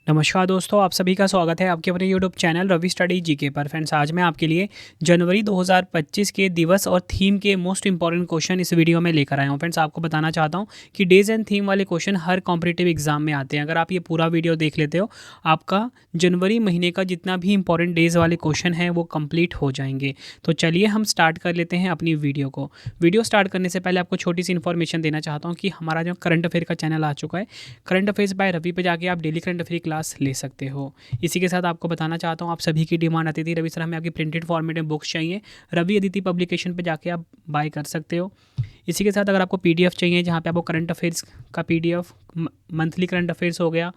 नमस्कार दोस्तों, आप सभी का स्वागत है आपके अपने YouTube channel Ravi study GK पर। फ्रेंड्स, आज मैं आपके लिए जनवरी 2025 के दिवस और थीम के मोस्ट इंपॉर्टेंट क्वेश्चन इस वीडियो में लेकर आया हूँ। फ्रेंड्स, आपको बताना चाहता हूँ कि डेज एंड थीम वाले क्वेश्चन हर कॉम्पिटिटिव एग्जाम में आते हैं। अगर आप ये पूरा वीडियो देख लेते हो, आपका जनवरी महीने का जितना भी इंपॉर्टेंट डेज वाले क्वेश्चन हैं वो कंप्लीट हो जाएंगे। तो चलिए हम स्टार्ट कर लेते हैं अपनी वीडियो को। वीडियो स्टार्ट करने से पहले आपको छोटी सी इन्फॉर्मेशन देना चाहता हूँ कि हमारा जो करंट अफेयर का चैनल आ चुका है, करंट अफेयर्स बाय रवि पे जाके आप डेली करंट अफेयर क्लास ले सकते हो। इसी के साथ आपको बताना चाहता हूँ, आप सभी की डिमांड आती थी रवि सर हमें आपकी प्रिंटेड फॉर्मेट में बुक्स चाहिए, रवि अदिति पब्लिकेशन पे जाके आप बाय कर सकते हो। इसी के साथ अगर आपको पीडीएफ चाहिए जहाँ पे आपको करंट अफेयर्स का पीडीएफ, मंथली करंट अफेयर्स हो गया,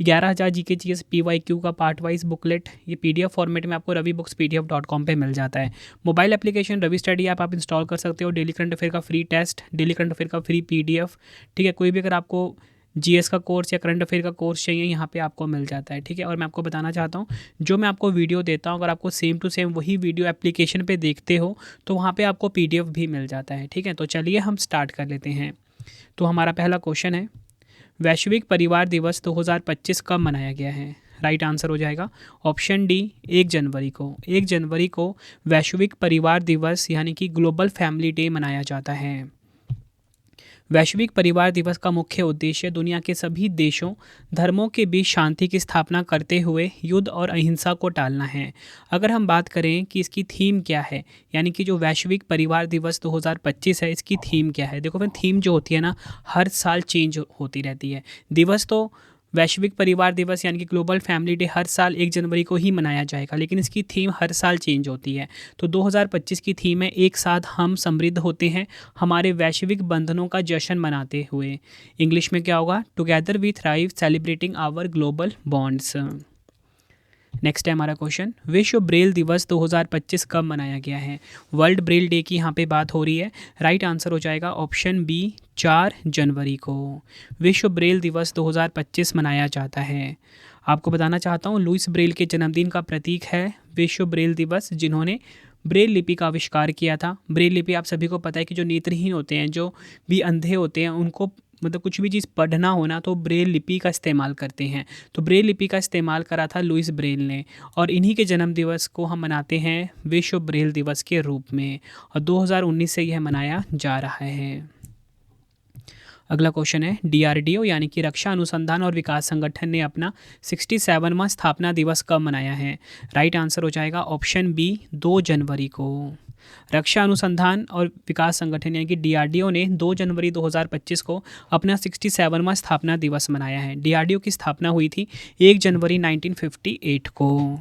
11,000 जीके जीएस पीवाईक्यू का पार्ट वाइज बुकलेट, ये पीडीएफ फॉर्मेट में आपको ravibooks.pdf.com पे मिल जाता है। Mobile application Ravi study app आप इंस्टॉल कर सकते हो। डेली करंट अफेयर का free test, daily current affair का फ्री पीडीएफ, ठीक है। कोई भी अगर आपको जीएस का कोर्स या करंट अफेयर का कोर्स चाहिए, यहाँ पे आपको मिल जाता है, ठीक है। और मैं आपको बताना चाहता हूँ, जो मैं आपको वीडियो देता हूँ, अगर आपको सेम टू सेम वही वीडियो एप्लीकेशन पे देखते हो तो वहाँ पे आपको पीडीएफ भी मिल जाता है, ठीक है। तो चलिए हम स्टार्ट कर लेते हैं। तो हमारा पहला क्वेश्चन है, वैश्विक परिवार दिवस 2025 कब मनाया गया है? राइट आंसर हो जाएगा ऑप्शन डी, 1 जनवरी को। 1 जनवरी को वैश्विक परिवार दिवस यानी कि ग्लोबल फैमिली डे मनाया जाता है। वैश्विक परिवार दिवस का मुख्य उद्देश्य दुनिया के सभी देशों, धर्मों के बीच शांति की स्थापना करते हुए युद्ध और अहिंसा को टालना है। अगर हम बात करें कि इसकी थीम क्या है, यानी कि जो वैश्विक परिवार दिवस 2025 है, इसकी थीम क्या है? देखो फिर थीम जो होती है ना, हर साल चेंज होती रहती है। दिवस तो वैश्विक परिवार दिवस यानी कि ग्लोबल फैमिली डे हर साल 1 जनवरी को ही मनाया जाएगा, लेकिन इसकी थीम हर साल चेंज होती है। तो 2025 की थीम है, एक साथ हम समृद्ध होते हैं हमारे वैश्विक बंधनों का जश्न मनाते हुए। इंग्लिश में क्या होगा? Together we thrive celebrating our global bonds. Next है हमारा क्वेश्चन, विश्व ब्रेल दिवस 2025 कब मनाया गया है? वर्ल्ड ब्रेल डे की यहाँ पे बात हो रही है। राइट आंसर हो जाएगा ऑप्शन बी, 4 जनवरी को विश्व ब्रेल दिवस 2025 मनाया जाता है। आपको बताना चाहता हूँ, लुइस ब्रेल के जन्मदिन का प्रतीक है विश्व ब्रेल दिवस, जिन्होंने ब्रेल लिपि का आविष्कार किया था। ब्रेल लिपि आप सभी को पता है कि जो नेत्रहीन होते हैं, जो भी अंधे होते हैं, उनको मतलब कुछ भी चीज़ पढ़ना होना तो ब्रेल लिपि का इस्तेमाल करते हैं। तो ब्रेल लिपि का इस्तेमाल करा था लुइस ब्रेल ने, और इन्हीं के जन्म दिवस को हम मनाते हैं विश्व ब्रेल दिवस के रूप में, और 2019 से यह मनाया जा रहा है। अगला क्वेश्चन है, डीआरडीओ यानी कि रक्षा अनुसंधान और विकास संगठन ने अपना 67वां स्थापना दिवस कब मनाया है? राइट आंसर हो जाएगा ऑप्शन बी, 2 जनवरी को। रक्षा अनुसंधान और विकास संगठन यानी कि डीआरडीओ ने 2 जनवरी 2025 को अपना 67वां स्थापना दिवस मनाया है। डीआरडीओ की स्थापना हुई थी 1 जनवरी 1958 को।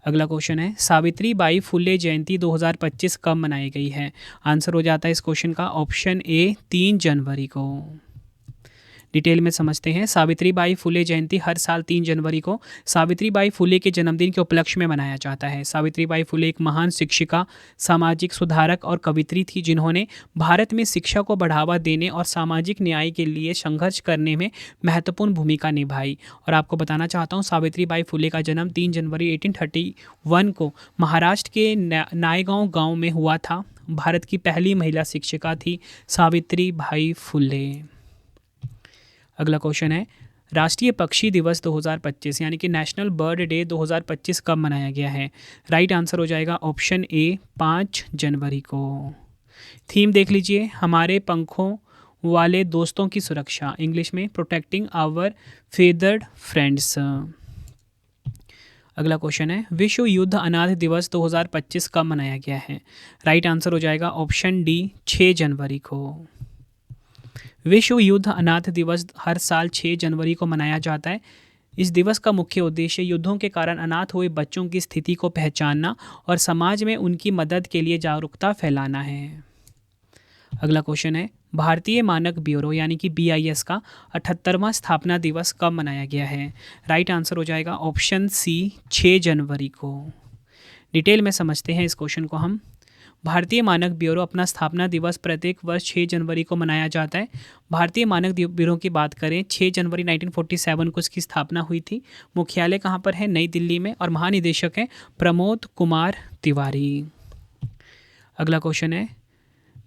अगला क्वेश्चन है, सावित्री बाई फुले जयंती 2025 कब मनाई गई है? आंसर हो जाता है इस क्वेश्चन का ऑप्शन ए, 3 जनवरी को। डिटेल में समझते हैं। सावित्री बाई फुले जयंती हर साल 3 जनवरी को सावित्री बाई फुले के जन्मदिन के उपलक्ष्य में मनाया जाता है। सावित्री बाई फुले एक महान शिक्षिका, सामाजिक सुधारक और कवित्री थी, जिन्होंने भारत में शिक्षा को बढ़ावा देने और सामाजिक न्याय के लिए संघर्ष करने में महत्वपूर्ण भूमिका निभाई। और आपको बताना चाहता हूँ, सावित्री बाई फुले का जन्म 3 जनवरी 1831 को महाराष्ट्र के नायगांव गाँव में हुआ था। भारत की पहली महिला शिक्षिका थी सावित्री बाई फुले। अगला क्वेश्चन है, राष्ट्रीय पक्षी दिवस 2025 यानी कि नेशनल बर्ड डे 2025 कब मनाया गया है? राइट आंसर हो जाएगा ऑप्शन ए, 5 जनवरी को। थीम देख लीजिए, हमारे पंखों वाले दोस्तों की सुरक्षा, इंग्लिश में प्रोटेक्टिंग आवर फेदर्ड फ्रेंड्स। अगला क्वेश्चन है, विश्व युद्ध अनाथ दिवस 2025 कब मनाया गया है? राइट आंसर हो जाएगा ऑप्शन डी, 6 जनवरी को। विश्व युद्ध अनाथ दिवस हर साल 6 जनवरी को मनाया जाता है। इस दिवस का मुख्य उद्देश्य युद्धों के कारण अनाथ हुए बच्चों की स्थिति को पहचानना और समाज में उनकी मदद के लिए जागरूकता फैलाना है। अगला क्वेश्चन है, भारतीय मानक ब्यूरो यानी कि बीआईएस का 78वां स्थापना दिवस कब मनाया गया है? राइट आंसर हो जाएगा ऑप्शन सी, 6 जनवरी को। डिटेल में समझते हैं इस क्वेश्चन को हम। भारतीय मानक ब्यूरो अपना स्थापना दिवस प्रत्येक वर्ष 6 जनवरी को मनाया जाता है। भारतीय मानक ब्यूरो की बात करें, 6 जनवरी 1947 को इसकी स्थापना हुई थी। मुख्यालय कहाँ पर है? नई दिल्ली में, और महानिदेशक हैं प्रमोद कुमार तिवारी। अगला क्वेश्चन है,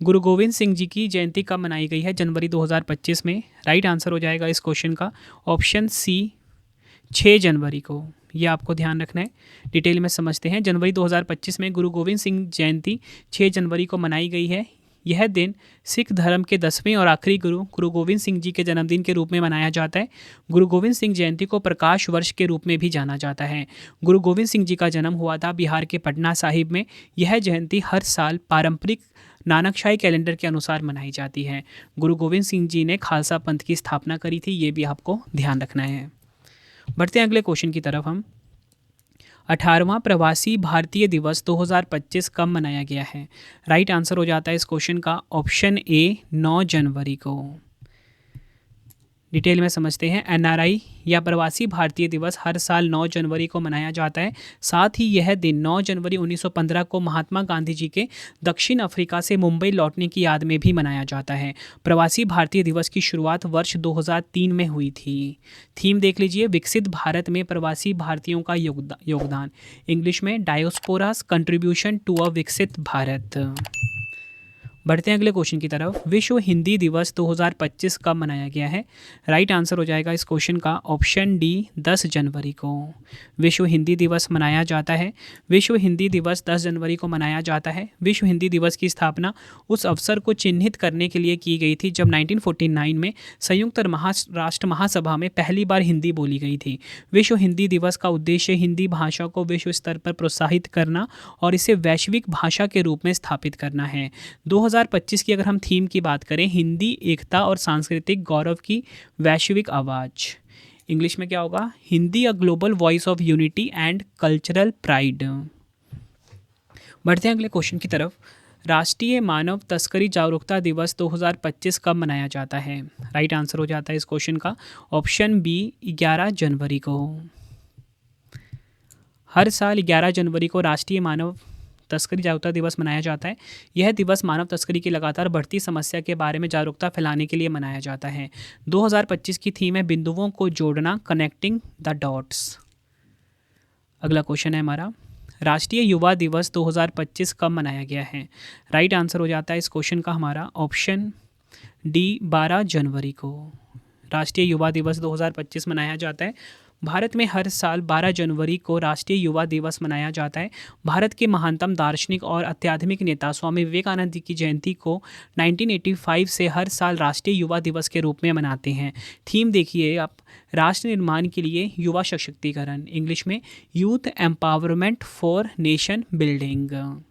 गुरु गोविंद सिंह जी की जयंती कब मनाई गई है जनवरी 2025 में? राइट आंसर हो जाएगा इस क्वेश्चन का ऑप्शन सी, 6 जनवरी को, ये आपको ध्यान रखना है। डिटेल में समझते हैं। जनवरी 2025 में गुरु गोविंद सिंह जयंती 6 जनवरी को मनाई गई है। यह दिन सिख धर्म के 10वें और आखिरी गुरु गुरु गोविंद सिंह जी के जन्मदिन के रूप में मनाया जाता है। गुरु गोविंद सिंह जयंती को प्रकाश वर्ष के रूप में भी जाना जाता है। गुरु गोविंद सिंह जी का जन्म हुआ था बिहार के पटना साहिब में। यह जयंती हर साल पारंपरिक नानकशाही कैलेंडर के अनुसार मनाई जाती है। गुरु गोविंद सिंह जी ने खालसा पंथ की स्थापना करी थी, ये भी आपको ध्यान रखना है। बढ़ते हैं अगले क्वेश्चन की तरफ हम। 18वां प्रवासी भारतीय दिवस 2025 कब मनाया गया है? राइट आंसर हो जाता है इस क्वेश्चन का ऑप्शन ए 9 जनवरी को। डिटेल में समझते हैं। एनआरआई या प्रवासी भारतीय दिवस हर साल 9 जनवरी को मनाया जाता है। साथ ही यह दिन 9 जनवरी 1915 को महात्मा गांधी जी के दक्षिण अफ्रीका से मुंबई लौटने की याद में भी मनाया जाता है। प्रवासी भारतीय दिवस की शुरुआत वर्ष 2003 में हुई थी। थीम देख लीजिए, विकसित भारत में प्रवासी भारतीयों का योगदान। इंग्लिश में डायोस्पोरास कंट्रीब्यूशन टू अ विकसित भारत। बढ़ते हैं अगले क्वेश्चन की तरफ। विश्व हिंदी दिवस 2025 कब मनाया गया है? राइट आंसर हो जाएगा इस क्वेश्चन का ऑप्शन डी 10 जनवरी को। विश्व हिंदी दिवस मनाया जाता है। विश्व हिंदी दिवस 10 जनवरी को मनाया जाता है। विश्व हिंदी दिवस की स्थापना उस अवसर को चिन्हित करने के लिए की गई थी जब 1949 में संयुक्त राष्ट्र महासभा में पहली बार हिंदी बोली गई थी। विश्व हिंदी दिवस का उद्देश्य हिंदी भाषा को विश्व स्तर पर प्रोत्साहित करना और इसे वैश्विक भाषा के रूप में स्थापित करना है। 2025 की अगर हम थीम की बात करें, हिंदी एकता और सांस्कृतिक गौरव की वैश्विक आवाज़। इंग्लिश में क्या होगा? Hindi a global voice of unity and cultural pride. बढ़ते हैं अगले क्वेश्चन की तरफ। राष्ट्रीय मानव तस्करी जागरूकता दिवस 2025 कब मनाया जाता है? राइट आंसर हो जाता है इस क्वेश्चन का ऑप्शन बी 11 जनवरी को। हर साल 11 जनवरी को राष्ट्रीय मानव तस्करी जागरूकता दिवस मनाया जाता है। यह दिवस मानव तस्करी की लगातार बढ़ती समस्या के बारे में जागरूकता फैलाने के लिए मनाया जाता है। 2025 की थीम है बिंदुओं को जोड़ना, कनेक्टिंग द डॉट्स। अगला क्वेश्चन है हमारा, राष्ट्रीय युवा दिवस 2025 कब मनाया गया है? राइट आंसर हो जाता है इस क्वेश्चन का हमारा ऑप्शन डी 12 जनवरी को। राष्ट्रीय युवा दिवस 2025 मनाया जाता है। भारत में हर साल 12 जनवरी को राष्ट्रीय युवा दिवस मनाया जाता है। भारत के महानतम दार्शनिक और आध्यात्मिक नेता स्वामी विवेकानंद की जयंती को 1985 से हर साल राष्ट्रीय युवा दिवस के रूप में मनाते हैं। थीम देखिए आप, राष्ट्र निर्माण के लिए युवा सशक्तिकरण। इंग्लिश में youth empowerment for nation building.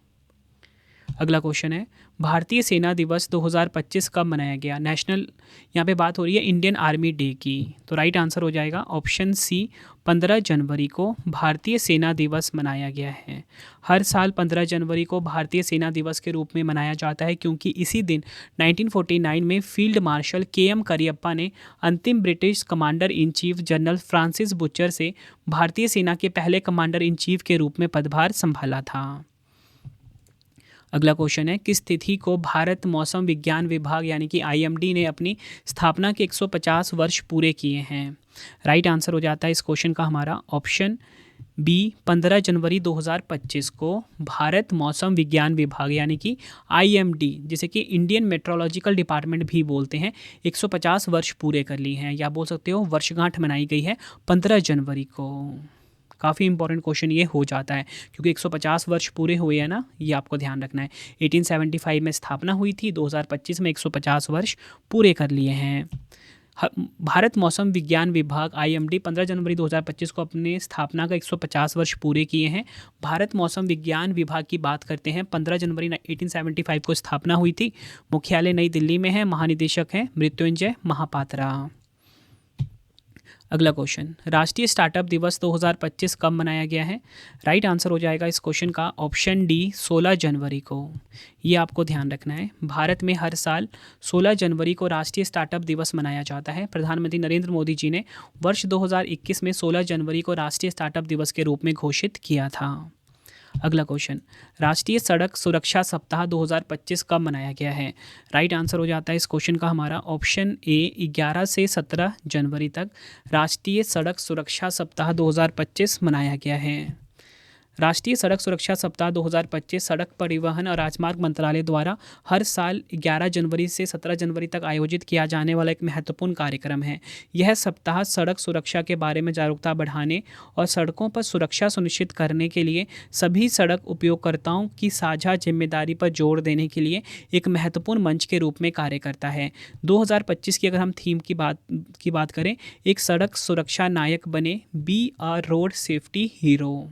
अगला क्वेश्चन है, भारतीय सेना दिवस 2025 कब मनाया गया? नेशनल, यहाँ पे बात हो रही है इंडियन आर्मी डे की, तो राइट आंसर हो जाएगा ऑप्शन सी 15 जनवरी को भारतीय सेना दिवस मनाया गया है। हर साल 15 जनवरी को भारतीय सेना दिवस के रूप में मनाया जाता है क्योंकि इसी दिन 1949 में फील्ड मार्शल KM करियप्पा ने अंतिम British commander in chief general Francis butcher से भारतीय सेना के पहले कमांडर इन चीफ के रूप में पदभार संभाला था। अगला क्वेश्चन है, किस तिथि को भारत मौसम विज्ञान विभाग यानी कि IMD ने अपनी स्थापना के 150 वर्ष पूरे किए हैं? राइट आंसर हो जाता है इस क्वेश्चन का हमारा ऑप्शन बी 15 जनवरी 2025 को भारत मौसम विज्ञान विभाग यानी कि IMD, जिसे कि इंडियन मेट्रोलॉजिकल डिपार्टमेंट भी बोलते हैं, 150 वर्ष पूरे कर लिए हैं, या बोल सकते हो वर्षगांठ मनाई गई है 15 जनवरी को। काफ़ी इंपॉर्टेंट क्वेश्चन ये हो जाता है क्योंकि 150 वर्ष पूरे हुए हैं ना, ये आपको ध्यान रखना है। 1875 में स्थापना हुई थी, 2025 में 150 वर्ष पूरे कर लिए हैं। भारत मौसम विज्ञान विभाग IMD 15 जनवरी 2025 को अपने स्थापना का 150 वर्ष पूरे किए हैं। भारत मौसम विज्ञान विभाग की बात करते हैं, 15 जनवरी 1875 को स्थापना हुई थी। मुख्यालय नई दिल्ली में है। महानिदेशक हैं मृत्युंजय महापात्रा। अगला क्वेश्चन, राष्ट्रीय स्टार्टअप दिवस 2025 कब मनाया गया है? राइट आंसर हो जाएगा इस क्वेश्चन का ऑप्शन डी 16 जनवरी को। ये आपको ध्यान रखना है। भारत में हर साल 16 जनवरी को राष्ट्रीय स्टार्टअप दिवस मनाया जाता है। प्रधानमंत्री नरेंद्र मोदी जी ने वर्ष 2021 में 16 जनवरी को राष्ट्रीय स्टार्टअप दिवस के रूप में घोषित किया था। अगला क्वेश्चन, राष्ट्रीय सड़क सुरक्षा सप्ताह 2025 कब मनाया गया है? राइट आंसर हो जाता है इस क्वेश्चन का हमारा ऑप्शन ए 11 से 17 जनवरी तक राष्ट्रीय सड़क सुरक्षा सप्ताह 2025 मनाया गया है। राष्ट्रीय सड़क सुरक्षा सप्ताह 2025 सड़क परिवहन और राजमार्ग मंत्रालय द्वारा हर साल 11 जनवरी से 17 जनवरी तक आयोजित किया जाने वाला एक महत्वपूर्ण कार्यक्रम है। यह सप्ताह सड़क सुरक्षा के बारे में जागरूकता बढ़ाने और सड़कों पर सुरक्षा सुनिश्चित करने के लिए सभी सड़क उपयोगकर्ताओं की साझा जिम्मेदारी पर जोर देने के लिए एक महत्वपूर्ण मंच के रूप में कार्य करता है। 2025 की अगर हम थीम की बात करें, एक सड़क सुरक्षा नायक बने, be a road safety hero.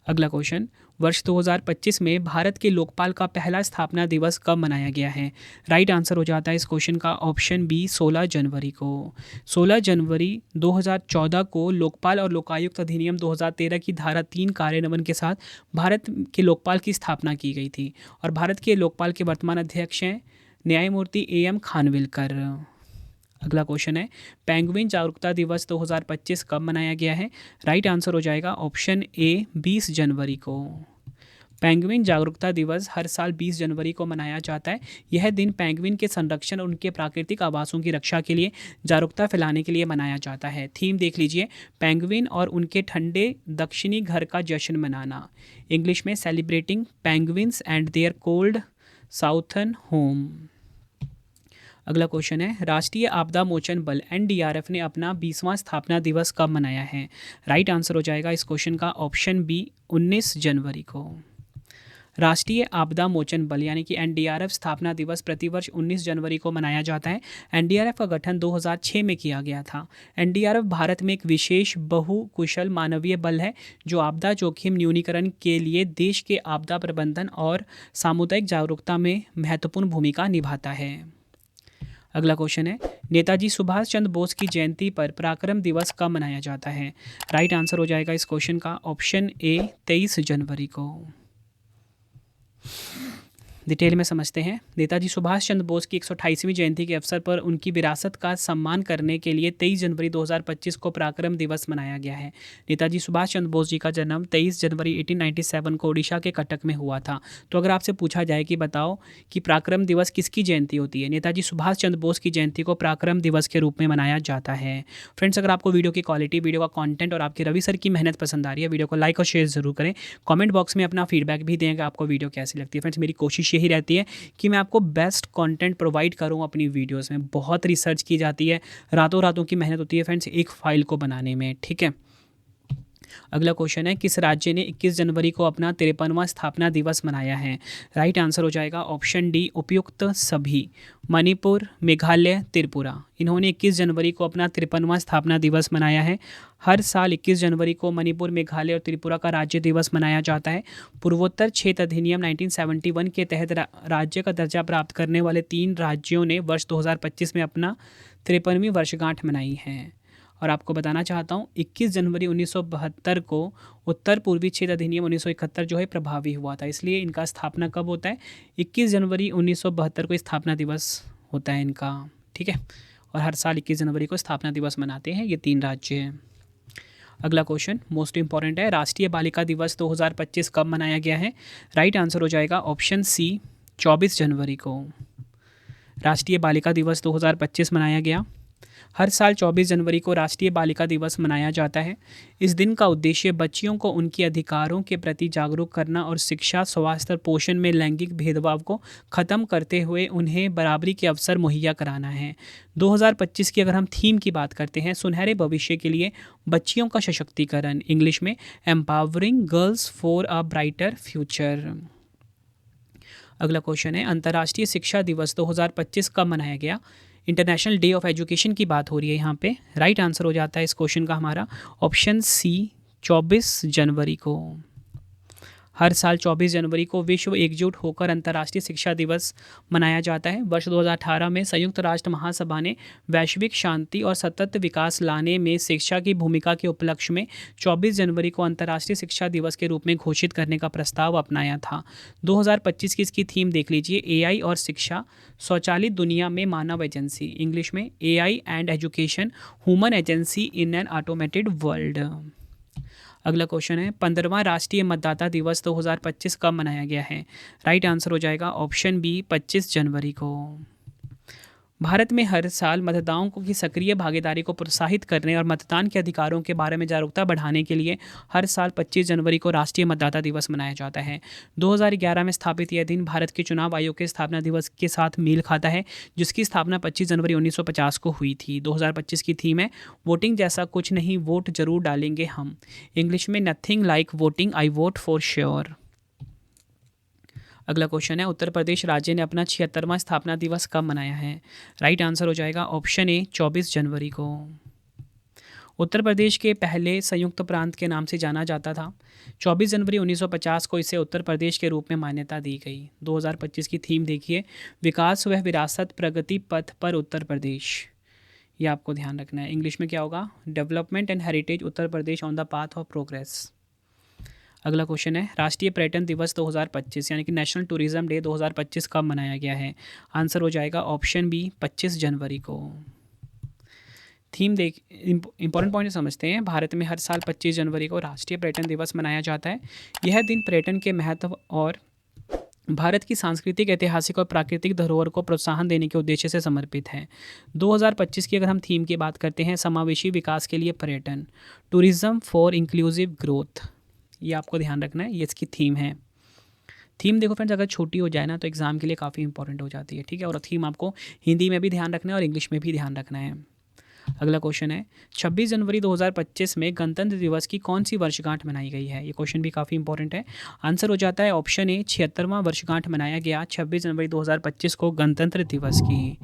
अगला क्वेश्चन, वर्ष 2025 में भारत के लोकपाल का पहला स्थापना दिवस कब मनाया गया है? राइट आंसर हो जाता है इस क्वेश्चन का ऑप्शन बी 16 जनवरी को। 16 जनवरी 2014 को लोकपाल और लोकायुक्त अधिनियम 2013 की धारा 3 कार्यान्वयन के साथ भारत के लोकपाल की स्थापना की गई थी और भारत के लोकपाल के वर्तमान अध्यक्ष हैं न्यायमूर्ति AM खानविलकर। अगला क्वेश्चन है, पेंगुइन जागरूकता दिवस 2025 कब मनाया गया है? राइट आंसर हो जाएगा ऑप्शन ए 20 जनवरी को। पेंगुइन जागरूकता दिवस हर साल 20 जनवरी को मनाया जाता है। यह दिन पेंगुइन के संरक्षण और उनके प्राकृतिक आवासों की रक्षा के लिए जागरूकता फैलाने के लिए मनाया जाता है। थीम देख लीजिए, पेंगुइन और उनके ठंडे दक्षिणी घर का जश्न मनाना। इंग्लिश में celebrating penguins and their cold southern home. अगला क्वेश्चन है, राष्ट्रीय आपदा मोचन बल NDRF ने अपना 20वां स्थापना दिवस कब मनाया है? राइट आंसर हो जाएगा इस क्वेश्चन का ऑप्शन बी 19 जनवरी को। राष्ट्रीय आपदा मोचन बल यानी कि NDRF स्थापना दिवस प्रतिवर्ष 19 जनवरी को मनाया जाता है। NDRF का गठन 2006 में किया गया था। NDRF भारत में एक विशेष बहुकुशल मानवीय बल है जो आपदा जोखिम न्यूनीकरण के लिए देश के आपदा प्रबंधन और सामुदायिक जागरूकता में महत्वपूर्ण भूमिका निभाता है। अगला क्वेश्चन है, नेताजी सुभाष चंद्र बोस की जयंती पर पराक्रम दिवस कब मनाया जाता है? राइट आंसर हो जाएगा इस क्वेश्चन का ऑप्शन ए 23 जनवरी को। डिटेल में समझते हैं। नेताजी सुभाष चंद्र बोस की 128वीं जयंती के अवसर पर उनकी विरासत का सम्मान करने के लिए 23 जनवरी 2025 को पराक्रम दिवस मनाया गया है। नेताजी सुभाष चंद्र बोस जी का जन्म 23 जनवरी 1897 को ओडिशा के कटक में हुआ था। तो अगर आपसे पूछा जाए कि बताओ कि पराक्रम दिवस किसकी जयंती होती है, नेताजी सुभाष चंद्र बोस की जयंती को पराक्रम दिवस के रूप में मनाया जाता है। फ्रेंड्स, अगर आपको वीडियो की क्वालिटी, वीडियो का कॉन्टेंट और आपके रवि सर की मेहनत पसंद आ रही है, वीडियो को लाइक और शेयर जरूर करें। कॉमेंट बॉक्स में अपना फीडबैक भी दें कि आपको वीडियो कैसी लगती है। फ्रेंड्स, मेरी कोशिश यही रहती है कि मैं आपको बेस्ट कंटेंट प्रोवाइड करूं अपनी वीडियोस में। बहुत रिसर्च की जाती है, रातों रातों की मेहनत होती है फ्रेंड्स एक फाइल को बनाने में, ठीक है। अगला क्वेश्चन है, किस राज्य ने 21 जनवरी को अपना 53वां स्थापना दिवस मनाया है? राइट आंसर हो जाएगा ऑप्शन डी उपयुक्त सभी। मणिपुर, मेघालय, त्रिपुरा, इन्होंने 21 जनवरी को अपना 53वां स्थापना दिवस मनाया है। हर साल 21 जनवरी को मणिपुर, मेघालय और त्रिपुरा का राज्य दिवस मनाया जाता है। पूर्वोत्तर क्षेत्र अधिनियम 1971 के तहत राज्य का दर्जा प्राप्त करने वाले 3 राज्यों ने वर्ष 2025 में अपना 53वीं वर्षगांठ मनाई है। और आपको बताना चाहता हूँ 21 जनवरी 1972 को उत्तर पूर्वी क्षेत्र अधिनियम 1971 जो है प्रभावी हुआ था, इसलिए इनका स्थापना कब होता है? 21 जनवरी 1972 को स्थापना दिवस होता है इनका, ठीक है। और हर साल 21 जनवरी को स्थापना दिवस मनाते हैं ये 3 राज्य हैं। अगला क्वेश्चन मोस्ट इंपॉर्टेंट है, राष्ट्रीय बालिका दिवस 2025 कब मनाया गया है? राइट आंसर हो जाएगा ऑप्शन सी 24 जनवरी को। राष्ट्रीय बालिका दिवस 2025 मनाया गया। हर साल 24 जनवरी को राष्ट्रीय बालिका दिवस मनाया जाता है। इस दिन का उद्देश्य बच्चियों को उनके अधिकारों के प्रति जागरूक करना और शिक्षा, स्वास्थ्य और पोषण में लैंगिक भेदभाव को ख़त्म करते हुए उन्हें बराबरी के अवसर मुहैया कराना है। 2025 की अगर हम थीम की बात करते हैं, सुनहरे भविष्य के लिए बच्चियों का सशक्तिकरण, इंग्लिश में empowering girls for a brighter future. अगला क्वेश्चन है, अंतर्राष्ट्रीय शिक्षा दिवस 2025 कब मनाया गया? इंटरनेशनल डे ऑफ एजुकेशन की बात हो रही है यहाँ पे। राइट आंसर हो जाता है इस क्वेश्चन का हमारा ऑप्शन सी 24 जनवरी को। हर साल 24 जनवरी को विश्व एकजुट होकर अंतर्राष्ट्रीय शिक्षा दिवस मनाया जाता है। वर्ष 2018 में संयुक्त राष्ट्र महासभा ने वैश्विक शांति और सतत विकास लाने में शिक्षा की भूमिका के उपलक्ष्य में 24 जनवरी को अंतर्राष्ट्रीय शिक्षा दिवस के रूप में घोषित करने का प्रस्ताव अपनाया था। 2025 की इसकी थीम देख लीजिए, एआई और शिक्षा, स्वचालित दुनिया में मानव एजेंसी, इंग्लिश में AI and education, human agency in an automated world. अगला क्वेश्चन है, 15वां राष्ट्रीय मतदाता दिवस 2025 कब मनाया गया है? राइट आंसर हो जाएगा ऑप्शन बी 25 जनवरी को। भारत में हर साल मतदाताओं की सक्रिय भागीदारी को प्रोत्साहित करने और मतदान के अधिकारों के बारे में जागरूकता बढ़ाने के लिए हर साल 25 जनवरी को राष्ट्रीय मतदाता दिवस मनाया जाता है। 2011 में स्थापित यह दिन भारत के चुनाव आयोग के स्थापना दिवस के साथ मेल खाता है, जिसकी स्थापना 25 जनवरी 1950 को हुई थी। 2025 की थीम है वोटिंग जैसा कुछ नहीं, वोट जरूर डालेंगे हम। इंग्लिश में nothing like voting, I vote for sure. अगला क्वेश्चन है, उत्तर प्रदेश राज्य ने अपना 76वां स्थापना दिवस कब मनाया है? राइट आंसर हो जाएगा ऑप्शन ए 24 जनवरी को। उत्तर प्रदेश के पहले संयुक्त प्रांत के नाम से जाना जाता था। 24 जनवरी 1950 को इसे उत्तर प्रदेश के रूप में मान्यता दी गई। 2025 की थीम देखिए, विकास व विरासत प्रगति पथ पर उत्तर प्रदेश। ये आपको ध्यान रखना है। इंग्लिश में क्या होगा? Development and heritage Uttar Pradesh on the path of progress. अगला क्वेश्चन है, राष्ट्रीय पर्यटन दिवस 2025 यानी कि नेशनल टूरिज्म डे 2025 कब मनाया गया है? आंसर हो जाएगा ऑप्शन बी 25 जनवरी को। थीम देख, इंपॉर्टेंट पॉइंट समझते हैं। भारत में हर साल 25 जनवरी को राष्ट्रीय पर्यटन दिवस मनाया जाता है। यह दिन पर्यटन के महत्व और भारत की सांस्कृतिक, ऐतिहासिक और प्राकृतिक धरोहर को प्रोत्साहन देने के उद्देश्य से समर्पित है। 2025 की अगर हम थीम की बात करते हैं, समावेशी विकास के लिए पर्यटन, टूरिज्म फॉर इंक्लूसिव ग्रोथ। ये आपको ध्यान रखना है, ये इसकी थीम है। थीम देखो फ्रेंड्स, अगर छोटी हो जाए ना तो एग्जाम के लिए काफ़ी इंपॉर्टेंट हो जाती है, ठीक है। और थीम आपको हिंदी में भी ध्यान रखना है और इंग्लिश में भी ध्यान रखना है। अगला क्वेश्चन है, 26 जनवरी 2025 में गणतंत्र दिवस की कौन सी वर्षगांठ मनाई गई है? ये क्वेश्चन भी काफ़ी इंपॉर्टेंट है। आंसर हो जाता है ऑप्शन ए 76वां वर्षगांठ मनाया गया 26 जनवरी 2025 को गणतंत्र दिवस की।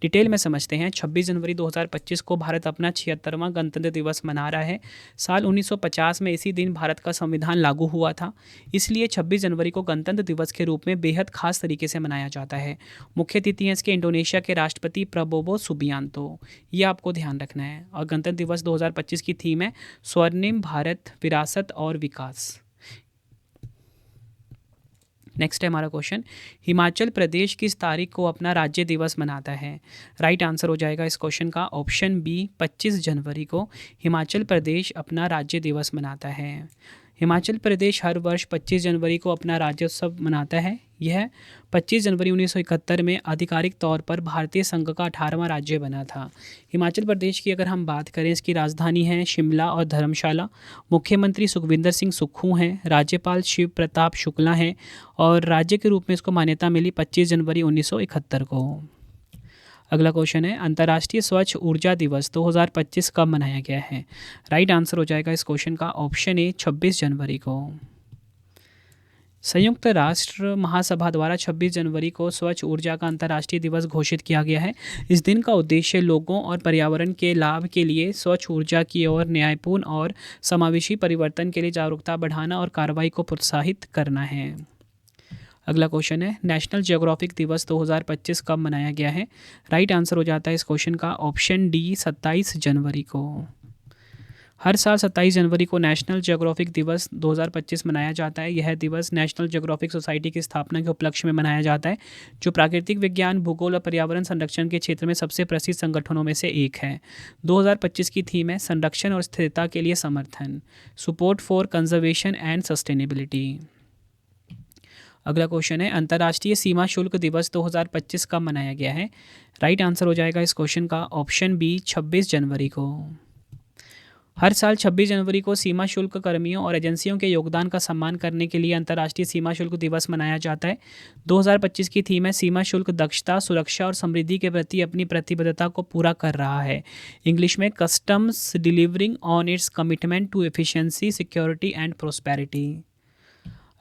डिटेल में समझते हैं। 26 जनवरी 2025 को भारत अपना 76वां गणतंत्र दिवस मना रहा है। साल 1950 में इसी दिन भारत का संविधान लागू हुआ था, इसलिए 26 जनवरी को गणतंत्र दिवस के रूप में बेहद खास तरीके से मनाया जाता है। मुख्य अतिथि हैं इसके इंडोनेशिया के राष्ट्रपति प्रबोवो सुबियांतो। ये आपको ध्यान रखना है। और गणतंत्र दिवस 2025 की थीम है स्वर्णिम भारत, विरासत और विकास। नेक्स्ट है हमारा क्वेश्चन, हिमाचल प्रदेश किस तारीख को अपना राज्य दिवस मनाता है? राइट आंसर हो जाएगा इस क्वेश्चन का ऑप्शन बी 25 जनवरी को हिमाचल प्रदेश अपना राज्य दिवस मनाता है। हिमाचल प्रदेश हर वर्ष 25 जनवरी को अपना राज्योत्सव मनाता है। यह 25 जनवरी 1971 में आधिकारिक तौर पर भारतीय संघ का 18वां राज्य बना था। हिमाचल प्रदेश की अगर हम बात करें, इसकी राजधानी है शिमला और धर्मशाला। मुख्यमंत्री सुखविंदर सिंह सुक्खू हैं। राज्यपाल शिव प्रताप शुक्ला हैं और राज्य के रूप में इसको मान्यता मिली 25 जनवरी 1971 को। अगला क्वेश्चन है, अंतर्राष्ट्रीय स्वच्छ ऊर्जा दिवस 2025 कब मनाया गया है? राइट आंसर हो जाएगा इस क्वेश्चन का ऑप्शन ए 26 जनवरी को। संयुक्त राष्ट्र महासभा द्वारा 26 जनवरी को स्वच्छ ऊर्जा का अंतर्राष्ट्रीय दिवस घोषित किया गया है। इस दिन का उद्देश्य लोगों और पर्यावरण के लाभ के लिए स्वच्छ ऊर्जा की ओर न्यायपूर्ण और समावेशी परिवर्तन के लिए जागरूकता बढ़ाना और कार्रवाई को प्रोत्साहित करना है। अगला क्वेश्चन है, नेशनल ज्योग्राफिक दिवस 2025 कब मनाया गया है? राइट आंसर हो जाता है इस क्वेश्चन का ऑप्शन डी 27 जनवरी को। हर साल 27 जनवरी को नेशनल ज्योग्राफिक दिवस 2025 मनाया जाता है। यह दिवस नेशनल ज्योग्राफिक सोसाइटी की स्थापना के उपलक्ष्य में मनाया जाता है, जो प्राकृतिक विज्ञान, भूगोल और पर्यावरण संरक्षण के क्षेत्र में सबसे प्रसिद्ध संगठनों में से एक है। 2025 की थीम है संरक्षण और स्थिरता के लिए समर्थन, support for conservation and sustainability. अगला क्वेश्चन है, अंतर्राष्ट्रीय सीमा शुल्क दिवस 2025 कब मनाया गया है? राइट आंसर हो जाएगा इस क्वेश्चन का ऑप्शन बी 26 जनवरी को। हर साल 26 जनवरी को सीमा शुल्क कर्मियों और एजेंसियों के योगदान का सम्मान करने के लिए अंतर्राष्ट्रीय सीमा शुल्क दिवस मनाया जाता है। 2025 की थीम है सीमा शुल्क दक्षता, सुरक्षा और समृद्धि के प्रति अपनी प्रतिबद्धता को पूरा कर रहा है। इंग्लिश में customs delivering on its commitment to efficiency, security and prosperity.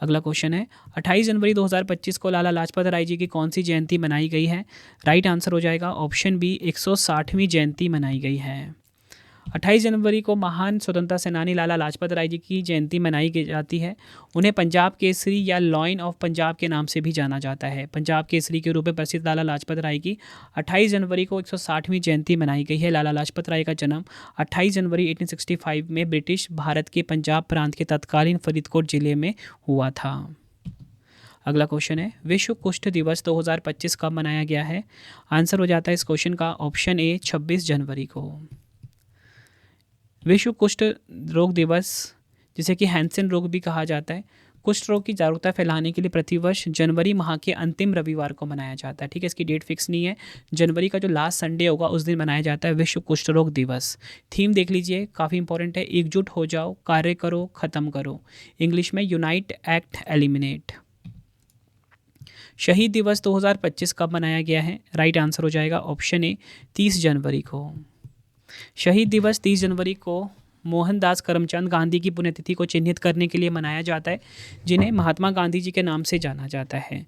अगला क्वेश्चन है, 28 जनवरी 2025 को लाला लाजपत राय जी की कौन सी जयंती मनाई गई है? राइट आंसर हो जाएगा ऑप्शन बी 160वीं जयंती मनाई गई है। 28 जनवरी को महान स्वतंत्रता सेनानी लाला लाजपत राय जी की जयंती मनाई जाती है। उन्हें पंजाब केसरी या लॉयन ऑफ पंजाब के नाम से भी जाना जाता है। पंजाब केसरी के रूप में प्रसिद्ध लाला लाजपत राय की 28 जनवरी को 160वीं जयंती मनाई गई है। लाला लाजपत राय का जन्म 28 जनवरी 1865 में ब्रिटिश भारत के पंजाब प्रांत के तत्कालीन फरीदकोट जिले में हुआ था। अगला क्वेश्चन है, विश्व कुष्ठ दिवस 2025 कब मनाया गया है? आंसर हो जाता है इस क्वेश्चन का ऑप्शन ए 26 जनवरी को। विश्व कुष्ठ रोग दिवस, जिसे कि हैंसेन रोग भी कहा जाता है, कुष्ठ रोग की जागरूकता फैलाने के लिए प्रतिवर्ष जनवरी माह के अंतिम रविवार को मनाया जाता है। ठीक है, इसकी डेट फिक्स नहीं है, जनवरी का जो लास्ट संडे होगा उस दिन मनाया जाता है विश्व कुष्ठ रोग दिवस। थीम देख लीजिए, काफ़ी इंपॉर्टेंट है, एकजुट हो जाओ, कार्य करो, ख़त्म करो। इंग्लिश में यूनाइट, एक्ट, एलिमिनेट। शहीद दिवस 2025 कब मनाया गया है? राइट आंसर हो जाएगा ऑप्शन ए 30 जनवरी को। शहीद दिवस 30 जनवरी को मोहनदास करमचंद गांधी की पुण्यतिथि को चिन्हित करने के लिए मनाया जाता है, जिन्हें महात्मा गांधी जी के नाम से जाना जाता है।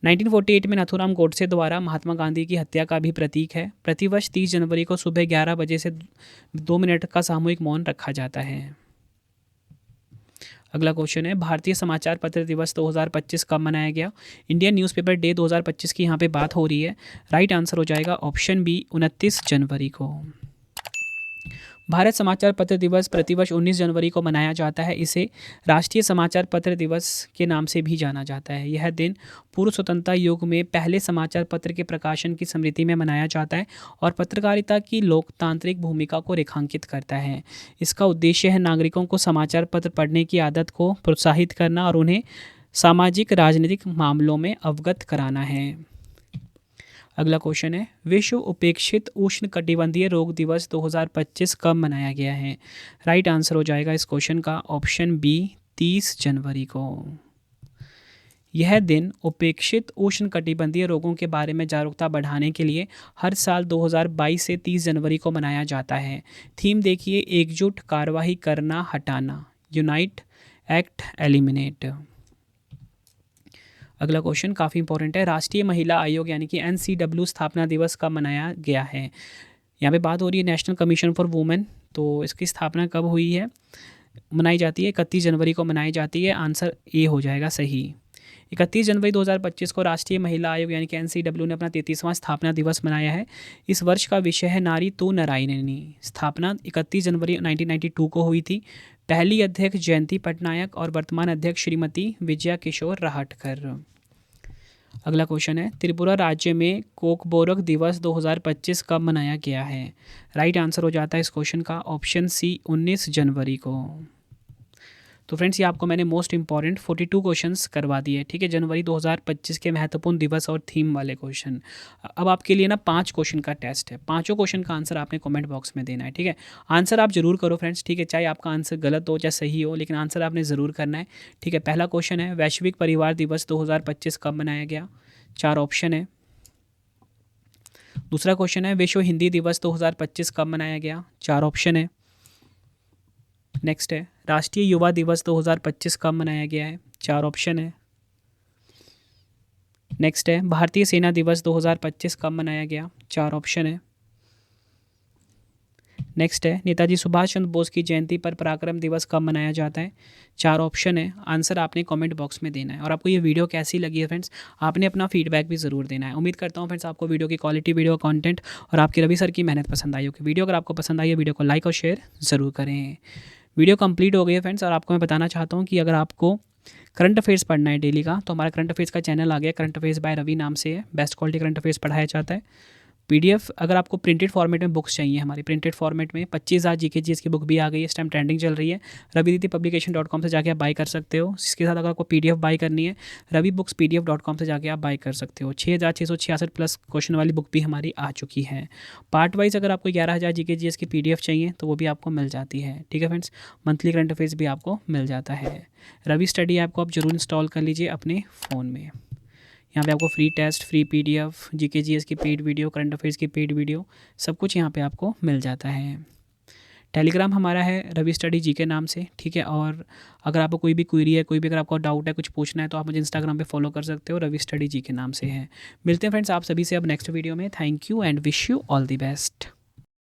1948 में नाथूराम गोडसे द्वारा महात्मा गांधी की हत्या का भी प्रतीक है। प्रतिवर्ष 30 जनवरी को सुबह 11 बजे से 2 मिनट का सामूहिक मौन रखा जाता है। अगला क्वेश्चन है, भारतीय समाचार पत्र दिवस 2025 कब मनाया गया? इंडियन न्यूज़पेपर डे 2025 की यहाँ पे बात हो रही है। राइट आंसर हो जाएगा ऑप्शन बी 29 जनवरी को। भारत समाचार पत्र दिवस प्रतिवर्ष 19 जनवरी को मनाया जाता है। इसे राष्ट्रीय समाचार पत्र दिवस के नाम से भी जाना जाता है। यह दिन पूर्व स्वतंत्रता युग में पहले समाचार पत्र के प्रकाशन की स्मृति में मनाया जाता है और पत्रकारिता की लोकतांत्रिक भूमिका को रेखांकित करता है। इसका उद्देश्य है नागरिकों को समाचार पत्र पढ़ने की आदत को प्रोत्साहित करना और उन्हें सामाजिक राजनीतिक मामलों में अवगत कराना है। अगला क्वेश्चन है, विश्व उपेक्षित उष्ण कटिबंधीय रोग दिवस 2025 कब मनाया गया है? राइट आंसर हो जाएगा इस क्वेश्चन का ऑप्शन बी 30 जनवरी को। यह दिन उपेक्षित उष्ण कटिबंधीय रोगों के बारे में जागरूकता बढ़ाने के लिए हर साल 2022 से 30 जनवरी को मनाया जाता है। थीम देखिए, एकजुट, कार्रवाई करना, हटाना, यूनाइट, एक्ट, एलिमिनेट। अगला क्वेश्चन काफ़ी इंपॉर्टेंट है, राष्ट्रीय महिला आयोग यानी कि NCW स्थापना दिवस कब मनाया गया है? यहाँ पे बात हो रही है नेशनल कमीशन फॉर वुमेन, तो इसकी स्थापना कब हुई है? मनाई जाती है 31 जनवरी को मनाई जाती है। आंसर ए हो जाएगा सही। 31 जनवरी 2025 को राष्ट्रीय महिला आयोग यानी कि NCW ने अपना 33वां स्थापना दिवस मनाया है। इस वर्ष का विषय है नारी तो नारायणी। स्थापना 31 जनवरी 1992 को हुई थी। पहली अध्यक्ष जयंती पटनायक और वर्तमान अध्यक्ष श्रीमती विजया किशोर राहटकर। अगला क्वेश्चन है, त्रिपुरा राज्य में कोकबोरक दिवस 2025 कब मनाया गया है? राइट आंसर हो जाता है इस क्वेश्चन का ऑप्शन सी 19 जनवरी को। तो फ्रेंड्स, ये आपको मैंने मोस्ट इंपॉर्टेंट 42 क्वेश्चंस करवा दिए। ठीक है, जनवरी 2025 के महत्वपूर्ण दिवस और थीम वाले क्वेश्चन। अब आपके लिए ना 5 क्वेश्चन का टेस्ट है। 5 क्वेश्चन का आंसर आपने कमेंट बॉक्स में देना है। ठीक है, आंसर आप जरूर करो फ्रेंड्स। ठीक है, चाहे आपका आंसर गलत हो चाहे सही हो, लेकिन आंसर आपने ज़रूर करना है। ठीक है, पहला क्वेश्चन है, वैश्विक परिवार दिवस 2025 कब मनाया गया? 4 ऑप्शन है। दूसरा क्वेश्चन है, विश्व हिंदी दिवस 2025 कब मनाया गया? 4 ऑप्शन है। नेक्स्ट है, राष्ट्रीय युवा दिवस 2025 कब मनाया गया है? 4 ऑप्शन है। नेक्स्ट है, भारतीय सेना दिवस 2025 कब मनाया गया? 4 ऑप्शन है। नेक्स्ट है, नेताजी सुभाष चंद्र बोस की जयंती पर पराक्रम दिवस कब मनाया जाता है? 4 ऑप्शन है। आंसर आपने कमेंट बॉक्स में देना है। और आपको ये वीडियो कैसी लगी है फ्रेंड्स, आपने अपना फीडबैक भी ज़रूर देना है। उम्मीद करता हूँ फ्रेंड्स आपको वीडियो की क्वालिटी, वीडियो कंटेंट और आपके रवि सर की मेहनत पसंद आई होगी। वीडियो अगर आपको पसंद आई है, वीडियो को लाइक और शेयर ज़रूर करें। वीडियो कंप्लीट हो गई है फ्रेंड्स, और आपको मैं बताना चाहता हूँ कि अगर आपको करंट अफेयर्स पढ़ना है डेली का, तो हमारा करंट अफेयर्स का चैनल आ गया, करंट अफेयर्स बाय रवि नाम से है। बेस्ट क्वालिटी करंट अफेयर्स पढ़ाया जाता है। PDF अगर आपको प्रिंटेड फॉर्मेट में बुक्स चाहिए, हमारी प्रिंटेड फॉर्मेट में 25,000 GK की बुक भी आ गई है, इस टाइम ट्रेंडिंग चल रही है। raviditypublication.com से जाके आप बाई कर सकते हो। इसके साथ अगर आपको PDF बाई करनी है, ravibookspdf.com से जाके आप बाई कर सकते हो। 6,666 प्लस क्वेश्चन वाली बुक भी हमारी आ चुकी है। पार्ट वाइज अगर आपको 11,000 GK की PDF चाहिए तो वो भी आपको मिल जाती है। ठीक है फ्रेंड्स, मंथली करंट अफेयर्स भी आपको मिल जाता है। रवि स्टडी ऐप को आप जरूर इंस्टॉल कर लीजिए अपने फ़ोन में। यहाँ पे आपको free test, free PDF, GK की पेड वीडियो, करंट अफेयर्स की पेड वीडियो, सब कुछ यहाँ पे आपको मिल जाता है। टेलीग्राम हमारा है रवि स्टडी GK नाम से। ठीक है, और अगर आपको कोई भी क्वेरी है, कोई भी अगर आपको डाउट है, कुछ पूछना है, तो आप मुझे इंस्टाग्राम पे फॉलो कर सकते हो, रवि स्टडी GK नाम से है। मिलते हैं फ्रेंड्स आप सभी से अब नेक्स्ट वीडियो में। Thank you and wish you all the best.